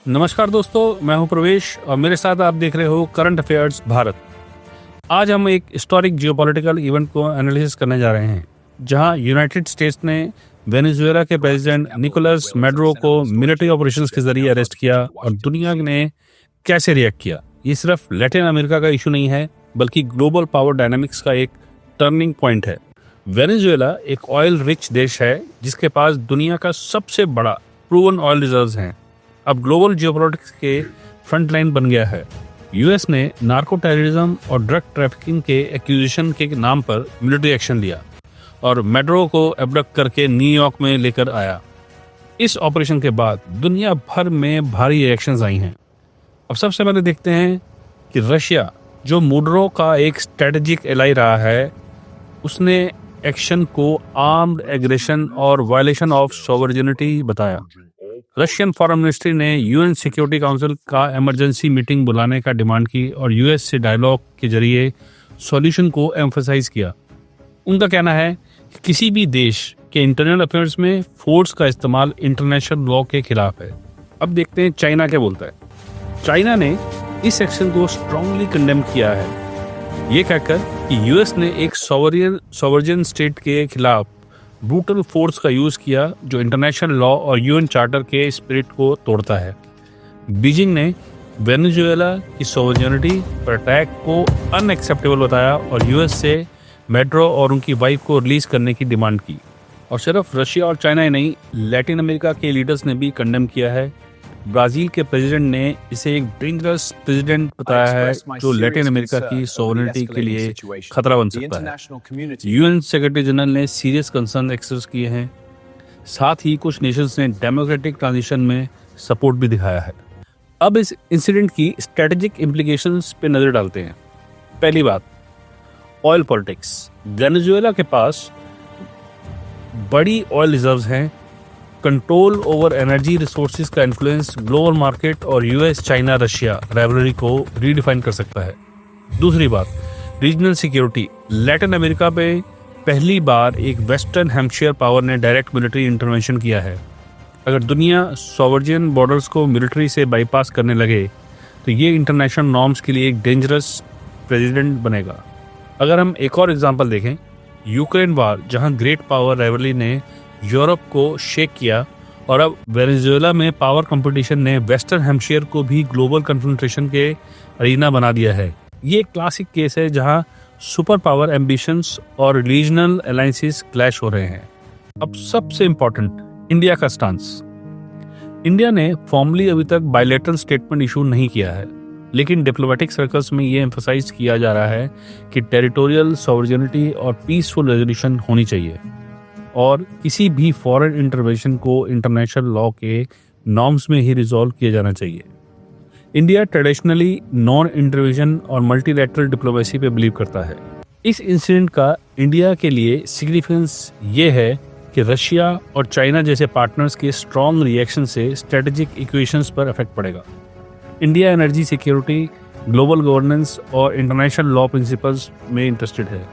नमस्कार दोस्तों, मैं हूं प्रवेश और मेरे साथ आप देख रहे हो करंट अफेयर्स भारत। आज हम एक हिस्टोरिक जियोपॉलिटिकल इवेंट को एनालिसिस करने जा रहे हैं, जहां यूनाइटेड स्टेट्स ने वेनेजुएला के प्रेसिडेंट निकोलस मैडुरो को मिलिट्री ऑपरेशंस के जरिए अरेस्ट किया और दुनिया ने कैसे रिएक्ट किया। ये सिर्फ लैटिन अमेरिका का इशू नहीं है, बल्कि ग्लोबल पावर डायनामिक्स का एक टर्निंग पॉइंट है। वेनेजुएला एक ऑयल रिच देश है जिसके पास दुनिया का सबसे बड़ा प्रूवन ऑयल रिजर्व्स हैं। अब ग्लोबल जियोपॉलिटिक्स के फ्रंट लाइन बन गया है। यूएस ने नार्को टेररिज्म और ड्रग ट्रैफिकिंग के एक्यूजिशन के नाम पर मिलिट्री एक्शन लिया और मैडुरो को एब्डक्ट करके न्यूयॉर्क में लेकर आया। इस ऑपरेशन के बाद दुनिया भर में भारी रिएक्शंस आई हैं। अब सबसे पहले देखते हैं कि रशिया, जो मैडुरो का एक स्ट्रेटेजिक एलाई रहा है, उसने एक्शन को आर्म्ड एग्रेशन और वायलेशन ऑफ सॉवरेनिटी बताया। रशियन फॉरेन मिनिस्ट्री ने यूएन सिक्योरिटी काउंसिल का इमरजेंसी मीटिंग बुलाने का डिमांड की और यूएस से डायलॉग के जरिए सॉल्यूशन को एम्फसाइज किया। उनका कहना है कि किसी भी देश के इंटरनल अफेयर्स में फोर्स का इस्तेमाल इंटरनेशनल लॉ के खिलाफ है। अब देखते हैं चाइना क्या बोलता है। चाइना ने इस एक्शन को स्ट्रांगली कंडेम किया है, ये कहकर कि यूएस ने एक सॉवरेन स्टेट के खिलाफ ब्रूटल फोर्स का यूज किया जो इंटरनेशनल लॉ और यूएन चार्टर के स्पिरिट को तोड़ता है। बीजिंग ने वेनेजुएला की सॉवरेनिटी पर अटैक को अनएक्सेप्टेबल बताया और यूएस से मैडुरो और उनकी वाइफ को रिलीज करने की डिमांड की। और सिर्फ रशिया और चाइना ही नहीं, लैटिन अमेरिका के लीडर्स ने भी कंडेम किया है। ब्राजील के प्रेसिडेंट ने इसे एक डेंजरस प्रेसिडेंट बताया है जो लैटिन अमेरिका की सॉवरेनिटी के लिए खतरा बन सकता है। यूएन सेक्रेटरी जनरल ने सीरियस कंसर्न एक्सप्रेस किए हैं। साथ ही कुछ नेशंस ने डेमोक्रेटिक ट्रांजिशन में सपोर्ट भी दिखाया है। अब इस इंसिडेंट की स्ट्रेटेजिक इम्प्लीकेशंस पे नजर डालते हैं। पहली बात, ऑयल पॉलिटिक्स। वेनेजुएला के पास बड़ी ऑयल रिजर्व्स हैं। कंट्रोल ओवर एनर्जी रिसोर्सेज का इन्फ्लुएंस ग्लोबल मार्केट और यूएस चाइना रशिया राइवलरी को रीडिफाइन कर सकता है। दूसरी बात, रीजनल सिक्योरिटी। लैटिन अमेरिका में पहली बार एक वेस्टर्न हेम्पशायर पावर ने डायरेक्ट मिलिट्री इंटरवेंशन किया है। अगर दुनिया सॉवरेन बॉर्डर्स को मिलिट्री से बाईपास करने लगे तो ये इंटरनेशनल नॉर्म्स के लिए एक डेंजरस प्रेसिडेंट बनेगा। अगर हम एक और एग्जांपल देखें, यूक्रेन वार, जहां ग्रेट पावर राइवलरी ने यूरोप को शेक किया और अब वेनेजुएला में पावर कंपटीशन ने वेस्टर्न हेम्पशायर को भी ग्लोबल कन्फ्रंटेशन के अरीना बना दिया है। ये एक क्लासिक केस है जहां सुपर पावर एम्बिशंस और रीजनल अलायंसेस क्लैश हो रहे हैं। अब सबसे इंपॉर्टेंट, इंडिया का स्टांस। इंडिया ने फॉर्मली अभी तक बायलैटरल स्टेटमेंट इशू नहीं किया है, लेकिन डिप्लोमेटिक सर्कल्स में ये एम्फसाइज किया जा रहा है कि टेरिटोरियल सॉवरेनिटी और पीसफुल रेजोल्यूशन होनी चाहिए और किसी भी फॉरेन इंटरवेंशन को इंटरनेशनल लॉ के नॉर्म्स में ही रिजॉल्व किया जाना चाहिए। इंडिया ट्रेडिशनली नॉन इंटरवेंशन और मल्टीलैटरल डिप्लोमेसी पे बिलीव करता है। इस इंसिडेंट का इंडिया के लिए सिग्निफिकेंस ये है कि रशिया और चाइना जैसे पार्टनर्स के स्ट्रॉन्ग रिएक्शन से स्ट्रेटेजिक इक्वेशंस पर इफेक्ट पड़ेगा। India energy security, global governance और इंटरनेशनल लॉ प्रिंसिपल्स में इंटरेस्टेड है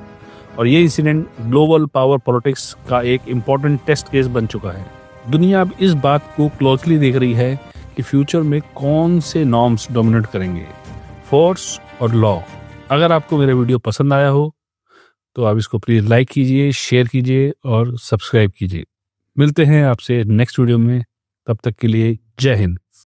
और ये इंसिडेंट ग्लोबल पावर पॉलिटिक्स का एक इम्पॉर्टेंट टेस्ट केस बन चुका है। दुनिया अब इस बात को क्लोजली देख रही है कि फ्यूचर में कौन से नॉर्म्स डोमिनेट करेंगे, फोर्स और लॉ। अगर आपको मेरा वीडियो पसंद आया हो तो आप इसको प्लीज़ लाइक कीजिए, शेयर कीजिए और सब्सक्राइब कीजिए। मिलते हैं आपसे नेक्स्ट वीडियो में, तब तक के लिए जय हिंद।